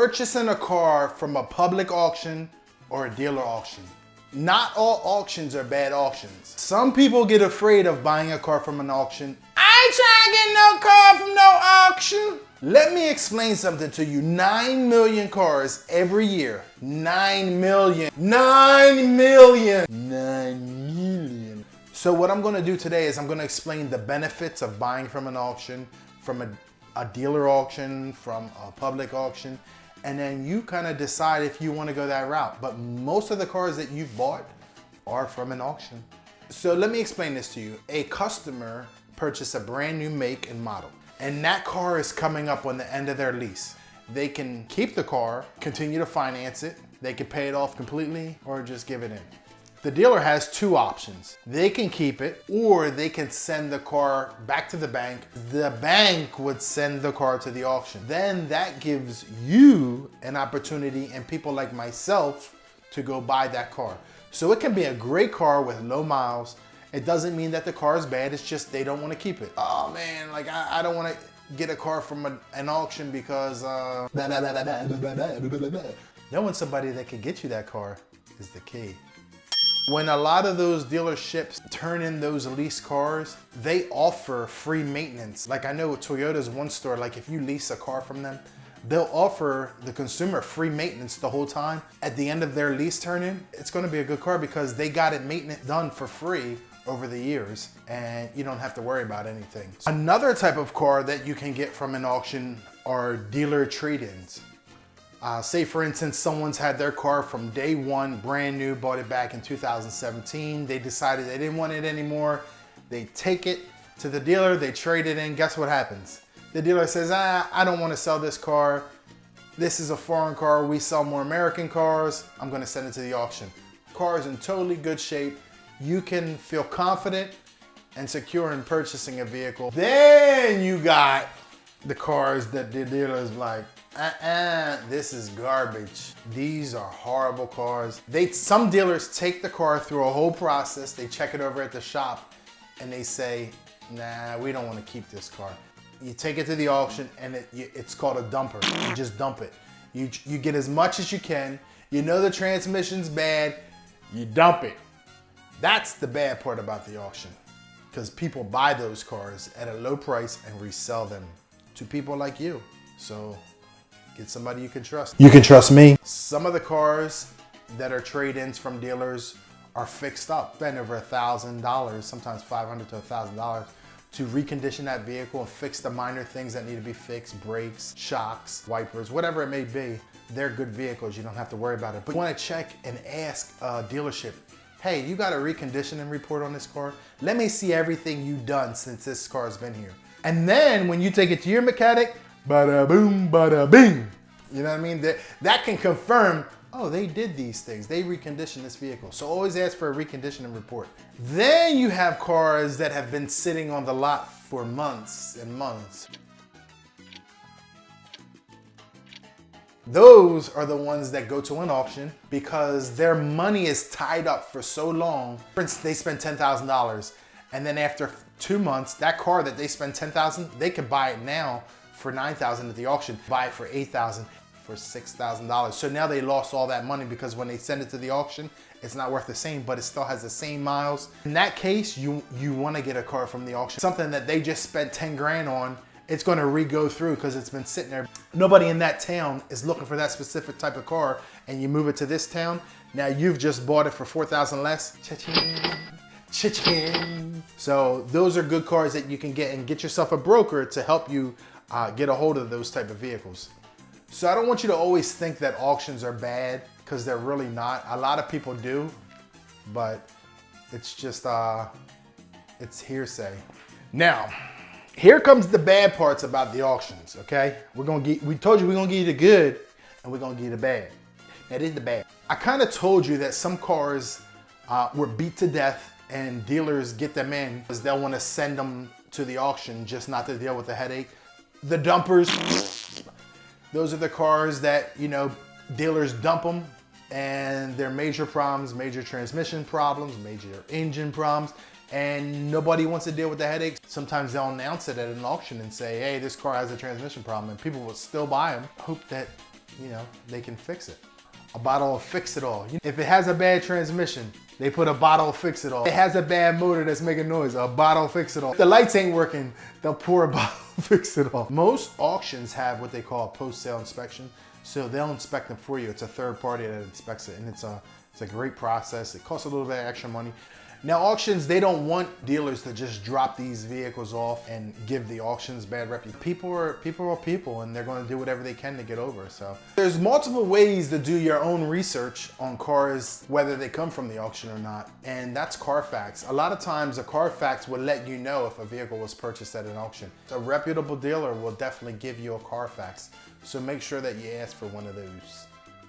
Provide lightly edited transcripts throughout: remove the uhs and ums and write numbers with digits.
purchasing a car from a public auction or a dealer auction. Not all auctions are bad auctions. Some people get afraid of buying a car from an auction. I ain't trying to get no car from no auction. Let me explain something to you. 9 million cars every year. 9 million. 9 million. 9 million. So what I'm gonna do today is I'm gonna explain the benefits of buying from an auction, from a dealer auction, from a public auction, and then you kind of decide if you want to go that route. But most of the cars that you've bought are from an auction. So let me explain this to you. A customer purchased a brand new make and model, and that car is coming up on the end of their lease. They can keep the car, continue to finance it, they can pay it off completely, or just give it in. The dealer has two options. They can keep it, or they can send the car back to the bank. The bank would send the car to the auction. Then that gives you an opportunity, and people like myself, to go buy that car. So it can be a great car with low miles. It doesn't mean that the car is bad, it's just they don't want to keep it. Oh man, like I don't want to get a car from an auction because knowing somebody that could get you that car is the key. When a lot of those dealerships turn in those lease cars, they offer free maintenance. Like I know Toyota's one store, like if you lease a car from them, they'll offer the consumer free maintenance the whole time. At the end of their lease turn-in, it's gonna be a good car because they got it maintenance done for free over the years, and you don't have to worry about anything. Another type of car that you can get from an auction are dealer trade-ins. Say for instance, someone's had their car from day one, brand new, bought it back in 2017. They decided they didn't want it anymore. They take it to the dealer, they trade it in. Guess what happens? The dealer says, I don't want to sell this car. This is a foreign car. We sell more American cars. I'm going to send it to the auction. Car is in totally good shape. You can feel confident and secure in purchasing a vehicle. Then you got the cars that the dealer's like, this is garbage. These are horrible cars. Some dealers take the car through a whole process. They check it over at the shop and they say, nah, we don't want to keep this car. You take it to the auction and it's called a dumper. You just dump it. You get as much as you can. You know the transmission's bad, you dump it. That's the bad part about the auction, because people buy those cars at a low price and resell them to people like you. So get somebody you can trust. You can trust me. Some of the cars that are trade-ins from dealers are fixed up. Spend over $1,000, sometimes $500 to $1,000 to recondition that vehicle and fix the minor things that need to be fixed, brakes, shocks, wipers, whatever it may be. They're good vehicles, you don't have to worry about it. But you wanna check and ask a dealership, hey, you got a reconditioning report on this car? Let me see everything you've done since this car's been here. And then when you take it to your mechanic, bada boom, bada bing. You know what I mean? That can confirm, oh, they did these things. They reconditioned this vehicle. So always ask for a reconditioning report. Then you have cars that have been sitting on the lot for months and months. Those are the ones that go to an auction because their money is tied up for so long. For instance, they spend $10,000 and then after 2 months, that car that they spent $10,000, they could buy it now for $9,000 at the auction, buy it for $8,000, for $6,000. So now they lost all that money because when they send it to the auction, it's not worth the same, but it still has the same miles. In that case, you wanna get a car from the auction. Something that they just spent 10 grand on, it's gonna re-go through because it's been sitting there. Nobody in that town is looking for that specific type of car, and you move it to this town, now you've just bought it for 4,000 less. Cha-ching, cha-ching. So those are good cars that you can get, and get yourself a broker to help you get a hold of those type of vehicles. So I don't want you to always think that auctions are bad, because they're really not. A lot of people do, but it's just, it's hearsay. Now, here comes the bad parts about the auctions, okay? We told you we're gonna give you the good and we're gonna give you the bad. That is the bad. I kind of told you that some cars were beat to death and dealers get them in because they'll want to send them to the auction just not to deal with the headache. The dumpers, those are the cars that, you know, dealers dump them and they're major problems, major transmission problems, major engine problems, and nobody wants to deal with the headaches. Sometimes they'll announce it at an auction and say, hey, this car has a transmission problem, and people will still buy them. Hope that you know, they can fix it. A bottle of Fix-It-All. If it has a bad transmission, they put a bottle of Fix-It-All. It has a bad motor that's making noise, a bottle of Fix-It-All. If the lights ain't working, they'll pour a bottle of Fix-It-All. Most auctions have what they call a post-sale inspection. So they'll inspect them for you. It's a third party that inspects it, and it's a great process. It costs a little bit of extra money. Now auctions, they don't want dealers to just drop these vehicles off and give the auctions bad reputation. People are people, and they're going to do whatever they can to get over. So there's multiple ways to do your own research on cars, whether they come from the auction or not, and that's Carfax. A lot of times a Carfax will let you know if a vehicle was purchased at an auction. A reputable dealer will definitely give you a Carfax, so make sure that you ask for one of those.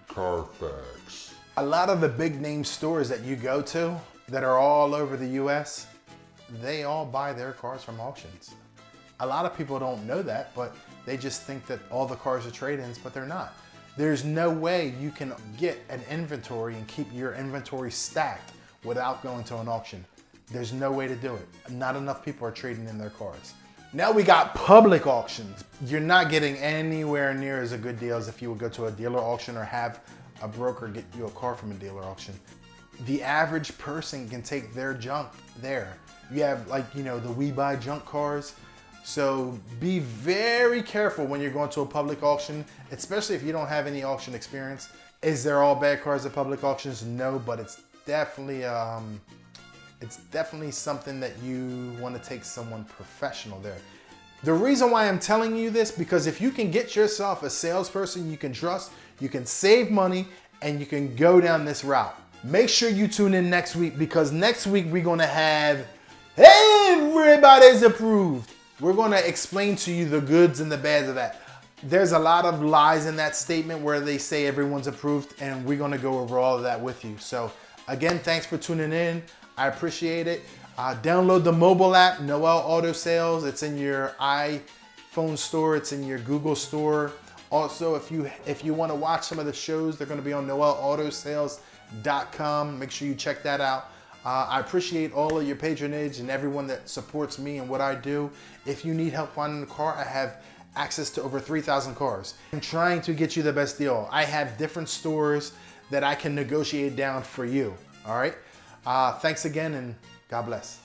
Carfax. A lot of the big name stores that you go to that are all over the US, they all buy their cars from auctions. A lot of people don't know that, but they just think that all the cars are trade-ins, but they're not. There's no way you can get an inventory and keep your inventory stacked without going to an auction. There's no way to do it. Not enough people are trading in their cars. Now we got public auctions. You're not getting anywhere near as a good deal as if you would go to a dealer auction or have a broker get you a car from a dealer auction. The average person can take their junk there. You have, like, you know, the We Buy Junk cars. So be very careful when you're going to a public auction, especially if you don't have any auction experience. Is there all bad cars at public auctions? No, but it's definitely something that you want to take someone professional there. The reason why I'm telling you this, because if you can get yourself a salesperson you can trust, you can save money, and you can go down this route. Make sure you tune in next week, because next week we're going to have everybody's approved. We're going to explain to you the goods and the bads of that. There's a lot of lies in that statement where they say everyone's approved, and we're going to go over all of that with you. So again, thanks for tuning in. I appreciate it. Download the mobile app, Noel Auto Sales. It's in your iPhone store. It's in your Google store. Also, if you want to watch some of the shows, they're going to be on noelautosales.com. Make sure you check that out. I appreciate all of your patronage and everyone that supports me and what I do. If you need help finding a car, I have access to over 3,000 cars. I'm trying to get you the best deal. I have different stores that I can negotiate down for you. All right. Thanks again, and God bless.